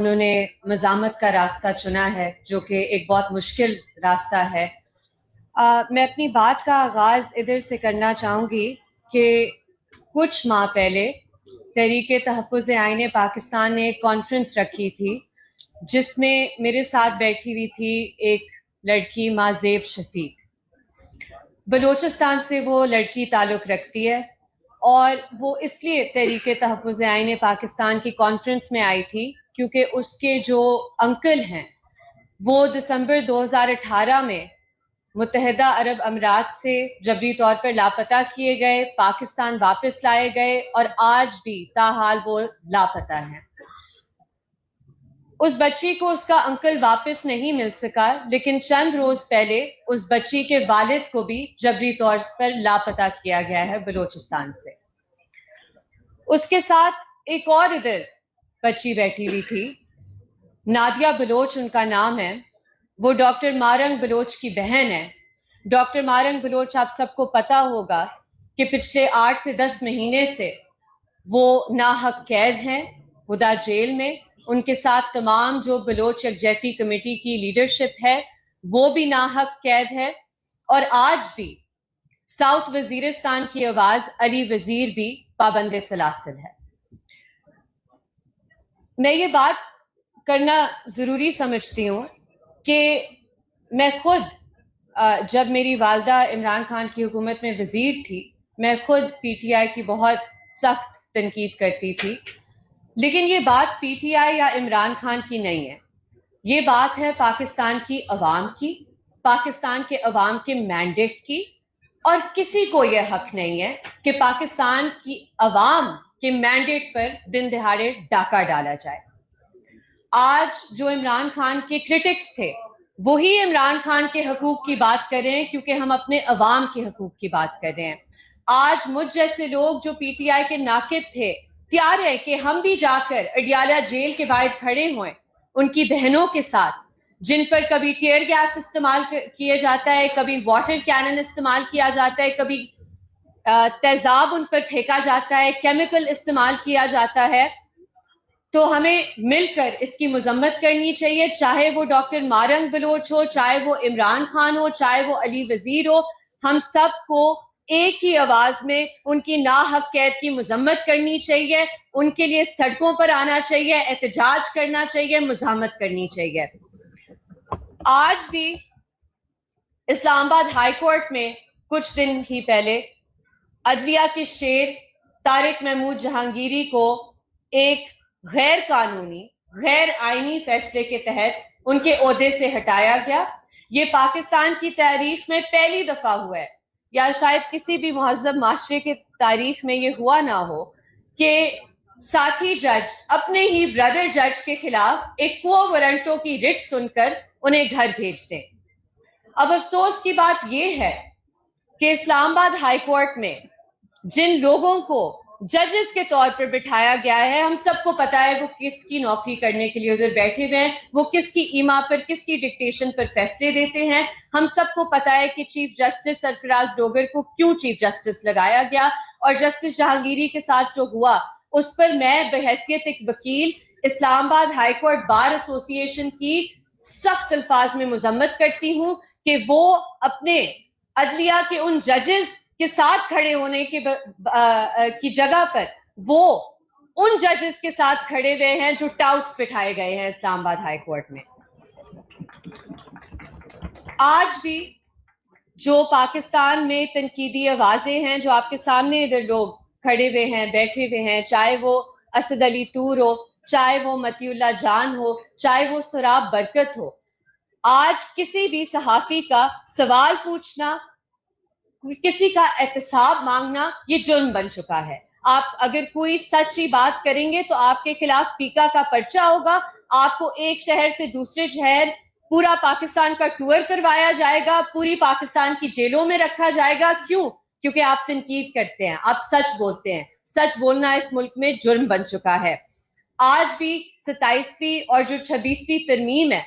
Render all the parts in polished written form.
انہوں نے مزاحمت کا راستہ چنا ہے جو کہ ایک بہت مشکل راستہ ہے۔ میں اپنی بات کا آغاز ادھر سے کرنا چاہوں گی کہ کچھ ماہ پہلے تحریک تحفظ آئین پاکستان نے ایک کانفرنس رکھی تھی جس میں میرے ساتھ بیٹھی ہوئی تھی ایک لڑکی مازیب شفیق۔ بلوچستان سے وہ لڑکی تعلق رکھتی ہے اور وہ اس لیے تحریک تحفظ آئین پاکستان کی کانفرنس میں آئی تھی کیونکہ اس کے جو انکل ہیں وہ دسمبر 2018 میں متحدہ عرب امارات سے جبری طور پر لاپتہ کیے گئے، پاکستان واپس لائے گئے اور آج بھی تاحال وہ لاپتہ ہیں۔ اس بچی کو اس کا انکل واپس نہیں مل سکا، لیکن چند روز پہلے اس بچی کے والد کو بھی جبری طور پر لاپتہ کیا گیا ہے بلوچستان سے۔ اس کے ساتھ ایک اور ادھر بچی بیٹھی ہوئی تھی، نادیہ بلوچ ان کا نام ہے، وہ ڈاکٹر مارنگ بلوچ کی بہن ہے۔ ڈاکٹر مارنگ بلوچ آپ سب کو پتا ہوگا کہ پچھلے 8 سے 10 مہینے سے وہ ناحق قید ہیں ہدا جیل میں۔ ان کے ساتھ تمام جو بلوچ یکجہتی کمیٹی کی لیڈرشپ ہے وہ بھی ناحق قید ہے، اور آج بھی ساؤتھ وزیرستان کی آواز علی وزیر بھی پابند سلاسل ہے۔ میں یہ بات کرنا ضروری سمجھتی ہوں کہ میں خود جب میری والدہ عمران خان کی حکومت میں وزیر تھی، میں خود پی ٹی آئی کی بہت سخت تنقید کرتی تھی، لیکن یہ بات پی ٹی آئی یا عمران خان کی نہیں ہے، یہ بات ہے پاکستان کی عوام کی، پاکستان کے عوام کے مینڈیٹ کی، اور کسی کو یہ حق نہیں ہے کہ پاکستان کی عوام کے مینڈیٹ پر دن دہاڑے ڈاکہ ڈالا جائے۔ آج جو عمران خان کے کرٹکس تھے وہی عمران خان کے حقوق کی بات کر رہے ہیں کیونکہ ہم اپنے عوام کے حقوق کی بات کر رہے ہیں۔ آج مجھ جیسے لوگ جو پی ٹی آئی کے ناقد تھے تیار ہے کہ ہم بھی جا کر اڈیالہ جیل کے باہر کھڑے ہوئیں ان کی بہنوں کے ساتھ، جن پر کبھی ٹیئر گیس استعمال کیا جاتا ہے، کبھی واٹر کینن استعمال کیا جاتا ہے، کبھی تیزاب ان پر پھینکا جاتا ہے، کیمیکل استعمال کیا جاتا ہے۔ تو ہمیں مل کر اس کی مذمت کرنی چاہیے، چاہے وہ ڈاکٹر مارنگ بلوچ ہو، چاہے وہ عمران خان ہو، چاہے وہ علی وزیر ہو، ہم سب کو ایک ہی آواز میں ان کی ناحق قید کی مذمت کرنی چاہیے، ان کے لیے سڑکوں پر آنا چاہیے، احتجاج کرنا چاہیے، مزاحمت کرنی چاہیے۔ آج بھی اسلام آباد ہائی کورٹ میں کچھ دن ہی پہلے عدلیہ کے شیر طارق محمود جہانگیری کو ایک غیر قانونی غیر آئینی فیصلے کے تحت ان کے عہدے سے ہٹایا گیا۔ یہ پاکستان کی تاریخ میں پہلی دفعہ ہوا ہے، یا شاید کسی بھی مہذب معاشرے کی تاریخ میں یہ ہوا نہ ہو کہ ساتھی جج اپنے ہی بردر جج کے خلاف ایک کو وارنٹو کی رٹ سن کر انہیں گھر بھیج دیں۔ اب افسوس کی بات یہ ہے کہ اسلام آباد ہائی کورٹ میں جن لوگوں کو ججز کے طور پر بٹھایا گیا ہے، ہم سب کو پتا ہے وہ کس کی نوکری کرنے کے لیے ادھر بیٹھے ہوئے ہیں، وہ کس کی ایما پر، کس کی ڈکٹیشن پر فیصلے دیتے ہیں۔ ہم سب کو پتا ہے کہ چیف جسٹس سرفراز ڈوگر کو کیوں چیف جسٹس لگایا گیا، اور جسٹس جہانگیری کے ساتھ جو ہوا اس پر میں بحیثیت ایک وکیل اسلام آباد ہائی کورٹ بار ایسوسی ایشن کی سخت الفاظ میں مذمت کرتی ہوں کہ وہ اپنے عدلیہ کے ان ججز کے ساتھ کھڑے ہونے کی جگہ پر وہ ان ججز کے ساتھ کھڑے ہوئے ہیں جو ٹاؤٹس بٹھائے گئے ہیں اسلام آباد ہائی کورٹ میں۔ آج بھی جو پاکستان میں تنقیدی آوازیں ہیں، جو آپ کے سامنے ادھر لوگ کھڑے ہوئے ہیں، بیٹھے ہوئے ہیں، چاہے وہ اسد علی طور ہو، چاہے وہ متی اللہ جان ہو، چاہے وہ سراب برکت ہو، آج کسی بھی صحافی کا سوال پوچھنا، کسی کا احتساب مانگنا یہ جرم بن چکا ہے۔ آپ اگر کوئی سچی بات کریں گے تو آپ کے خلاف پیکا کا پرچہ ہوگا، آپ کو ایک شہر سے دوسرے شہر پورا پاکستان کا ٹور کروایا جائے گا، پوری پاکستان کی جیلوں میں رکھا جائے گا۔ کیوں؟ کیونکہ آپ تنقید کرتے ہیں، آپ سچ بولتے ہیں۔ سچ بولنا اس ملک میں جرم بن چکا ہے۔ آج بھی 27ویں اور جو 26ویں ترمیم ہے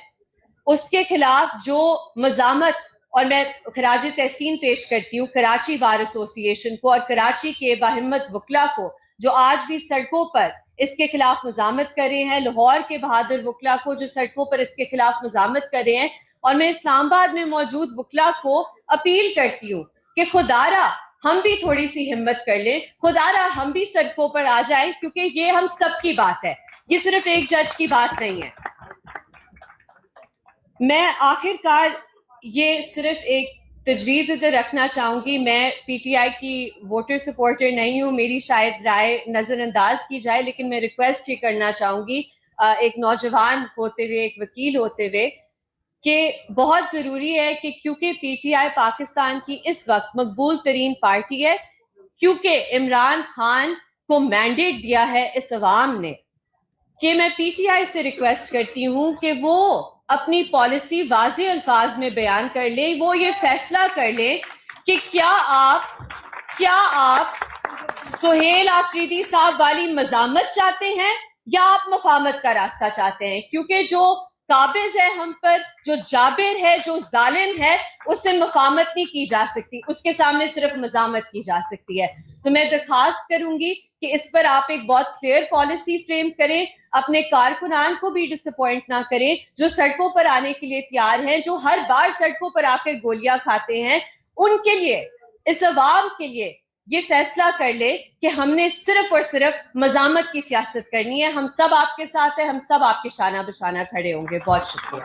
اس کے خلاف جو مزاحمت، اور میں خراج تحسین پیش کرتی ہوں کراچی بار ایسوسی ایشن کو اور کراچی کے باہمت وکلا کو جو آج بھی سڑکوں پر اس کے خلاف مزاحمت کر رہے ہیں, لاہور کے بہادر وکلا کو جو سڑکوں پر اس کے خلاف مزاحمت کر رہے ہیں, اور میں اسلام آباد میں موجود وکلا کو اپیل کرتی ہوں کہ خدا را ہم بھی تھوڑی سی ہمت کر لیں, خدا را ہم بھی سڑکوں پر آ جائیں, کیونکہ یہ ہم سب کی بات ہے, یہ صرف ایک جج کی بات نہیں ہے. میں آخر کار یہ صرف ایک تجویز ادھر رکھنا چاہوں گی, میں پی ٹی آئی کی ووٹر سپورٹر نہیں ہوں, میری شاید رائے نظر انداز کی جائے, لیکن میں ریکویسٹ یہ کرنا چاہوں گی ایک نوجوان ہوتے ہوئے, ایک وکیل ہوتے ہوئے, کہ بہت ضروری ہے کہ کیونکہ پی ٹی آئی پاکستان کی اس وقت مقبول ترین پارٹی ہے, کیونکہ عمران خان کو مینڈیٹ دیا ہے اس عوام نے, کہ میں پی ٹی آئی سے ریکویسٹ کرتی ہوں کہ وہ اپنی پالیسی واضح الفاظ میں بیان کر لیں, وہ یہ فیصلہ کر لیں کہ کیا آپ سہیل آفریدی صاحب والی مزاحمت چاہتے ہیں یا آپ مفاہمت کا راستہ چاہتے ہیں, کیونکہ جو قابض ہے ہم پر, جو جابر ہے, جو ظالم ہے, اس سے مفاہمت نہیں کی جا سکتی, اس کے سامنے صرف مزاحمت کی جا سکتی ہے. تو میں درخواست کروں گی کہ اس پر آپ ایک بہت کلیئر پالیسی فریم کریں, اپنے کارکنان کو بھی ڈس اپوائنٹ نہ کریں جو سڑکوں پر آنے کے لیے تیار ہیں, جو ہر بار سڑکوں پر آ کر گولیاں کھاتے ہیں. ان کے لیے, اس عوام کے لیے یہ فیصلہ کر لے کہ ہم نے صرف اور صرف مزاحمت کی سیاست کرنی ہے. ہم سب آپ کے ساتھ ہیں, ہم سب آپ کے شانہ بشانہ کھڑے ہوں گے. بہت شکریہ.